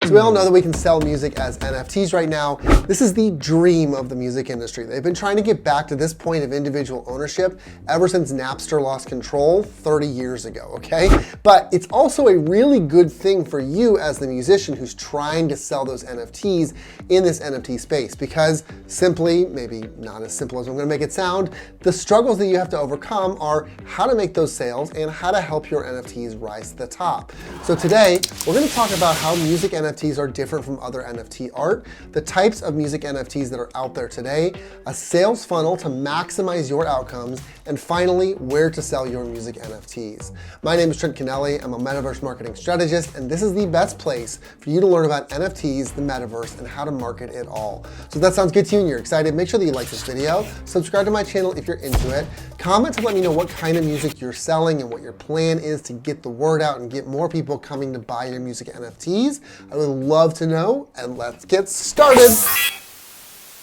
So we all know that we can sell music as NFTs right now. This is the dream of the music industry. They've been trying to get back to this point of individual ownership ever since Napster lost control 30 years ago, okay? But it's also a really good thing for you as the musician who's trying to sell those NFTs in this NFT space, because simply, maybe not as simple as I'm gonna make it sound, the struggles that you have to overcome are how to make those sales and how to help your NFTs rise to the top. So today, we're gonna talk about how music NFTs are different from other NFT art, the types of music NFTs that are out there today, a sales funnel to maximize your outcomes, and finally, where to sell your music NFTs. My name is Trent Kennelly. I'm a metaverse marketing strategist, and this is the best place for you to learn about NFTs, the metaverse, and how to market it all. So if that sounds good to you and you're excited, make sure that you like this video, subscribe to my channel if you're into it, comment to let me know what kind of music you're selling and what your plan is to get the word out and get more people coming to buy your music NFTs. I would love to know, and let's get started.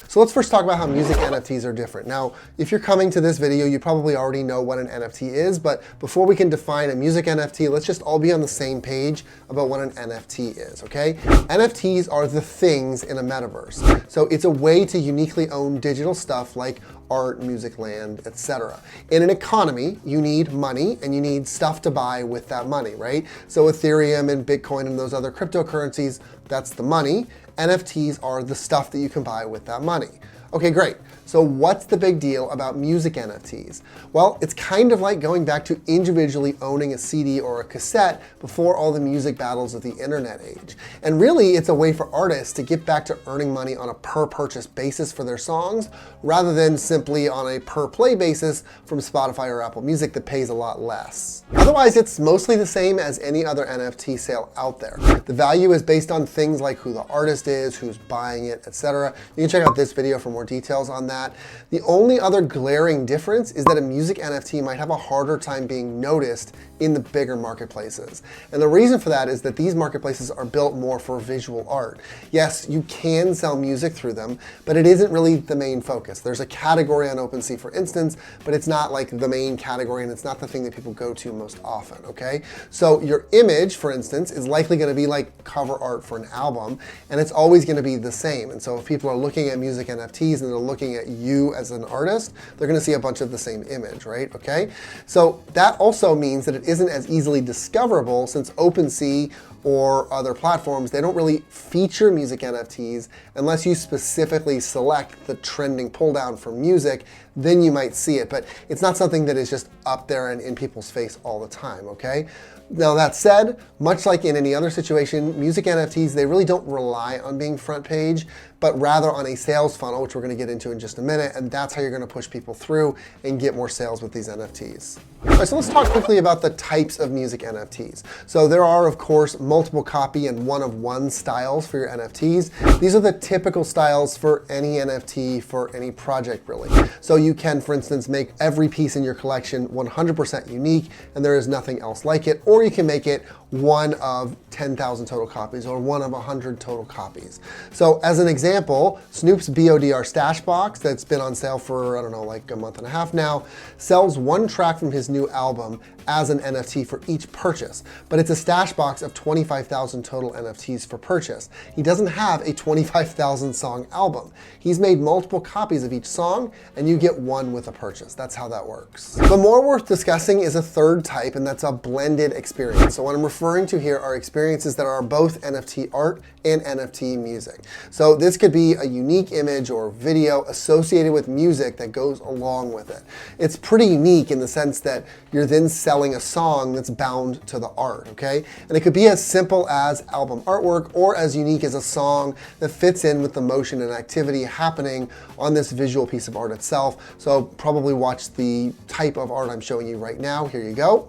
So let's first talk about how music NFTs are different. Now, if you're coming to this video, you probably already know what an NFT is, but before we can define a music NFT, let's just all be on the same page about what an NFT is, okay? NFTs are the things in a metaverse. So it's a way to uniquely own digital stuff like art, music land, etc. In an economy, you need money and you need stuff to buy with that money, right? So Ethereum and Bitcoin and those other cryptocurrencies, that's the money. NFTs are the stuff that you can buy with that money. Okay, great. So what's the big deal about music NFTs? Well, it's kind of like going back to individually owning a CD or a cassette before all the music battles of the internet age. And really, it's a way for artists to get back to earning money on a per purchase basis for their songs, rather than simply on a per play basis from Spotify or Apple Music that pays a lot less. Otherwise, it's mostly the same as any other NFT sale out there. The value is based on things like who the artist is, who's buying it, etc. You can check out this video for more details on that. The only other glaring difference is that a music NFT might have a harder time being noticed in the bigger marketplaces. And the reason for that is that these marketplaces are built more for visual art. Yes, you can sell music through them, but it isn't really the main focus. There's a category on OpenSea, for instance, but it's not like the main category, and it's not the thing that people go to most often, okay? So your image, for instance, is likely gonna be like cover art for an album, and it's always gonna be the same. And so if people are looking at music NFTs and they're looking at you as an artist, they're gonna see a bunch of the same image, right? Okay? So that also means that it isn't as easily discoverable, since OpenSea or other platforms, they don't really feature music NFTs unless you specifically select the trending pull down for music, then you might see it. But it's not something that is just up there and in people's face all the time, okay? Now that said, much like in any other situation, music NFTs, they really don't rely on being front page, but rather on a sales funnel, which we're gonna get into in just a minute, and that's how you're gonna push people through and get more sales with these NFTs. All right, so let's talk quickly about the types of music NFTs. So there are, of course, multiple copy and one-of-one styles for your NFTs. These are the typical styles for any NFT, for any project, really. So you can, for instance, make every piece in your collection 100% unique, and there is nothing else like it, or you can make it one of 10,000 total copies or one of 100 total copies. So as an example, Snoop's BODR Stash Box, that's been on sale for, I don't know, like a month and a half now, sells one track from his new album as an NFT for each purchase, but it's a stash box of 25,000 total NFTs for purchase. He doesn't have a 25,000 song album. He's made multiple copies of each song, and you get one with a purchase. That's how that works. But more worth discussing is a third type, and that's a blended experience. So what I'm referring to here are experiences that are both NFT art and NFT music. So this could be a unique image or video associated with music that goes along with it. It's pretty unique in the sense that you're then selling a song that's bound to the art, okay? And it could be as simple as album artwork, or as unique as a song that fits in with the motion and activity happening on this visual piece of art itself. So probably watch the type of art I'm showing you right now. Here you go.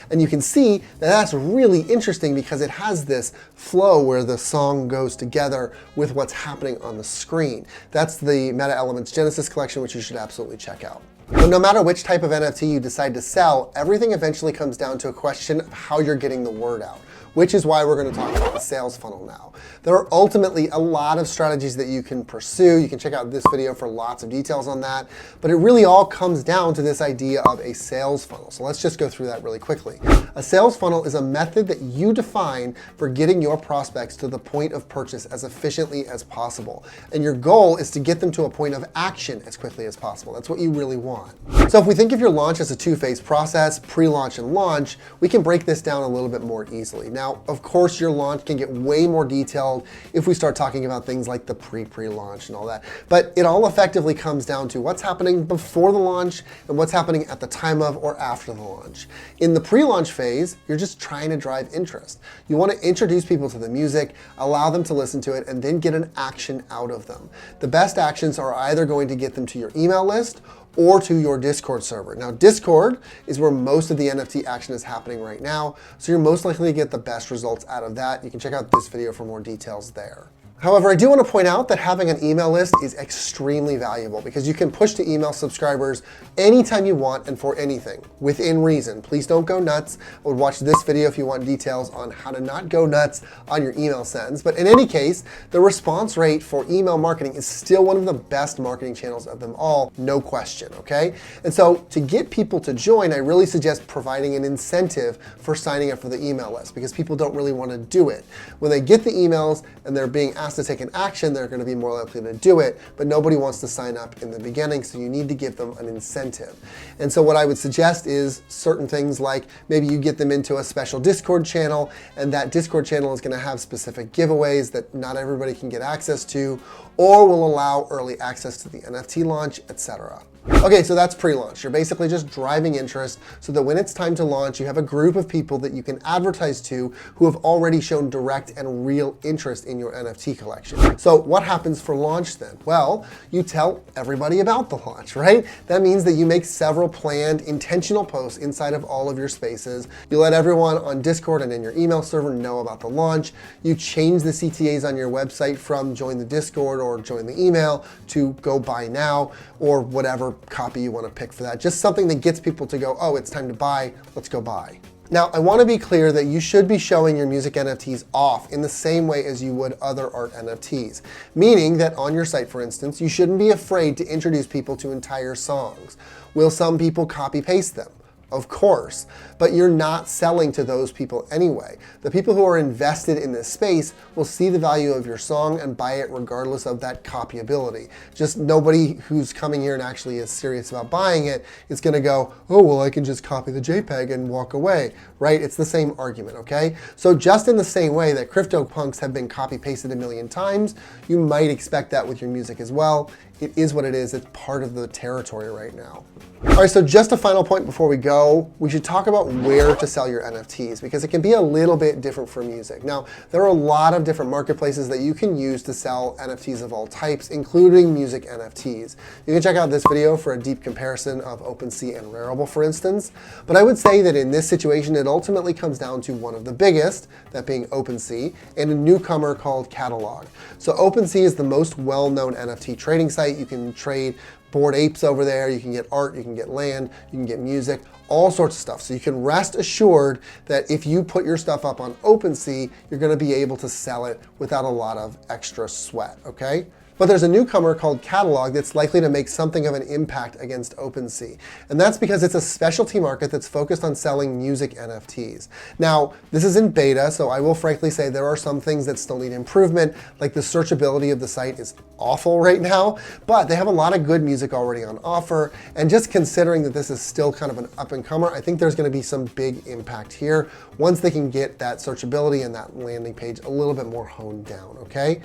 And you can see that that's really interesting because it has this flow where the song goes together with what's happening on the screen. That's the Meta Elements Genesis collection, which you should absolutely check out. But no matter which type of NFT you decide to sell, everything eventually comes down to a question of how you're getting the word out. which is why we're going to talk about the sales funnel now. There are ultimately a lot of strategies that you can pursue. You can check out this video for lots of details on that, but it really all comes down to this idea of a sales funnel. So let's just go through that really quickly. A sales funnel is a method that you define for getting your prospects to the point of purchase as efficiently as possible. And your goal is to get them to a point of action as quickly as possible. That's what you really want. So if we think of your launch as a two-phase process, pre-launch and launch, we can break this down a little bit more easily. Now, of course, your launch can get way more detailed if we start talking about things like the pre-launch and all that. But it all effectively comes down to what's happening before the launch and what's happening at the time of or after the launch. In the pre-launch phase, you're just trying to drive interest. You want to introduce people to the music, allow them to listen to it, and then get an action out of them. The best actions are either going to get them to your email list or to your Discord server. Now, Discord is where most of the NFT action is happening right now, so you're most likely to get the best results out of that. You can check out this video for more details there. However, I do want to point out that having an email list is extremely valuable because you can push to email subscribers anytime you want and for anything, within reason. Please don't go nuts. I would watch this video if you want details on how to not go nuts on your email sends. But in any case, the response rate for email marketing is still one of the best marketing channels of them all, no question, okay? And so to get people to join, I really suggest providing an incentive for signing up for the email list because people don't really want to do it. When they get the emails and they're being asked to take an action, they're going to be more likely to do it, but nobody wants to sign up in the beginning, so you need to give them an incentive. And so what I would suggest is certain things like maybe you get them into a special Discord channel, and that Discord channel is going to have specific giveaways that not everybody can get access to, or will allow early access to the NFT launch, etc. Okay, so that's pre-launch. You're basically just driving interest so that when it's time to launch, you have a group of people that you can advertise to who have already shown direct and real interest in your NFT collection. So what happens for launch then? Well, you tell everybody about the launch, right? That means that you make several planned, intentional posts inside of all of your spaces. You let everyone on Discord and in your email server know about the launch. You change the CTAs on your website from join the Discord or join the email to go buy now or whatever copy you want to pick for that. Just something that gets people to go, oh, it's time to buy, let's go buy. Now, I want to be clear that you should be showing your music NFTs off in the same way as you would other art NFTs, meaning that on your site, for instance, you shouldn't be afraid to introduce people to entire songs. Will some people copy paste them? Of course, but you're not selling to those people anyway. The people who are invested in this space will see the value of your song and buy it regardless of that copyability. Just nobody who's coming here and actually is serious about buying it is gonna go, oh, well, I can just copy the JPEG and walk away, right? It's the same argument, okay? So just in the same way that CryptoPunks have been copy pasted a million times, you might expect that with your music as well. It is what it is. It's part of the territory right now. All right, so just a final point before we go, we should talk about where to sell your NFTs because it can be a little bit different for music. Now, there are a lot of different marketplaces that you can use to sell NFTs of all types, including music NFTs. You can check out this video for a deep comparison of OpenSea and Rarible, for instance. But I would say that in this situation, it ultimately comes down to one of the biggest, that being OpenSea, and a newcomer called Catalog. So OpenSea is the most well-known NFT trading site. You can trade Bored Apes over there, you can get art, you can get land, you can get music, all sorts of stuff. So you can rest assured that if you put your stuff up on OpenSea, you're gonna be able to sell it without a lot of extra sweat, okay? But there's a newcomer called Catalog that's likely to make something of an impact against OpenSea. And that's because it's a specialty market that's focused on selling music NFTs. Now, this is in beta, so I will frankly say there are some things that still need improvement, like the searchability of the site is awful right now, but they have a lot of good music already on offer. And just considering that this is still kind of an up-and-comer, I think there's gonna be some big impact here once they can get that searchability and that landing page a little bit more honed down, okay?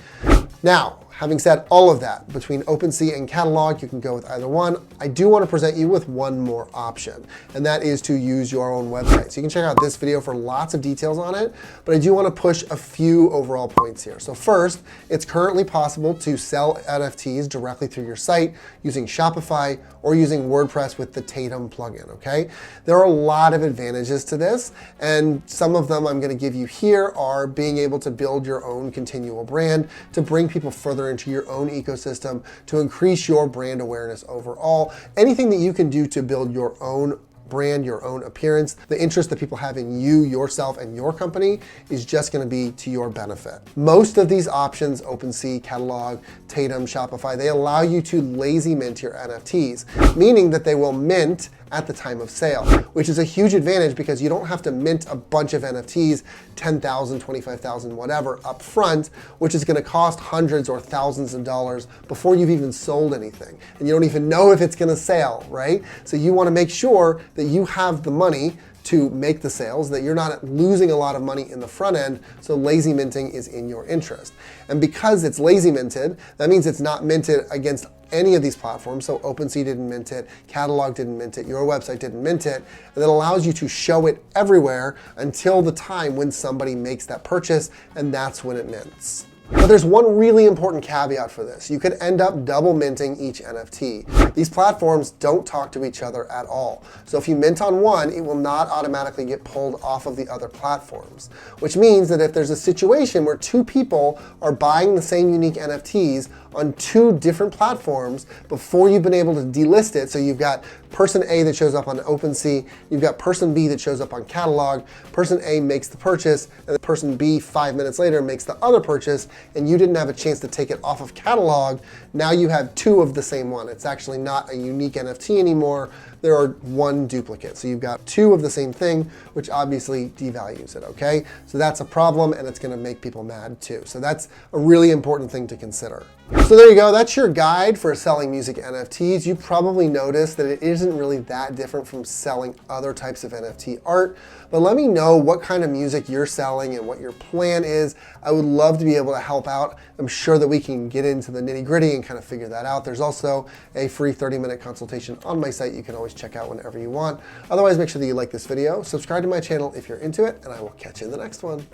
Now, having said all of that, between OpenSea and Catalog, you can go with either one. I do want to present you with one more option, and that is to use your own website. So you can check out this video for lots of details on it, but I do want to push a few overall points here. So first, it's currently possible to sell NFTs directly through your site using Shopify or using WordPress with the Tatum plugin, okay? There are a lot of advantages to this, and some of them I'm going to give you here are being able to build your own continual brand, to bring people further into your own ecosystem, to increase your brand awareness overall. Anything that you can do to build your own brand, your own appearance, the interest that people have in you, yourself, and your company is just gonna be to your benefit. Most of these options, OpenSea, Catalog, Tatum, Shopify, they allow you to lazy mint your NFTs, meaning that they will mint at the time of sale, which is a huge advantage because you don't have to mint a bunch of NFTs, 10,000, 25,000, whatever, up front, which is gonna cost hundreds or thousands of dollars before you've even sold anything. And you don't even know if it's gonna sell, right? So you wanna make sure that you have the money to make the sales, that you're not losing a lot of money in the front end, so lazy minting is in your interest. And because it's lazy minted, that means it's not minted against any of these platforms. So OpenSea didn't mint it, Catalog didn't mint it, your website didn't mint it, and it allows you to show it everywhere until the time when somebody makes that purchase, and that's when it mints. But there's one really important caveat for this. You could end up double minting each NFT. These platforms don't talk to each other at all. So if you mint on one, it will not automatically get pulled off of the other platforms, which means that if there's a situation where two people are buying the same unique NFTs on two different platforms before you've been able to delist it, so you've got person A that shows up on OpenSea, you've got person B that shows up on Catalog, person A makes the purchase, and the person B 5 minutes later makes the other purchase, and you didn't have a chance to take it off of Catalog, now you have two of the same one. It's actually not a unique NFT anymore. There are one duplicate. So you've got two of the same thing, which obviously devalues it, okay? So that's a problem, and it's gonna make people mad too. So that's a really important thing to consider. So there you go, that's your guide for selling music NFTs. You probably noticed that it isn't really that different from selling other types of NFT art, but let me know what kind of music you're selling and what your plan is. I would love to be able to help out. I'm sure that we can get into the nitty-gritty and kind of figure that out. There's also a free 30-minute consultation on my site you can always check out whenever you want. Otherwise, make sure that you like this video, subscribe to my channel if you're into it, and I will catch you in the next one.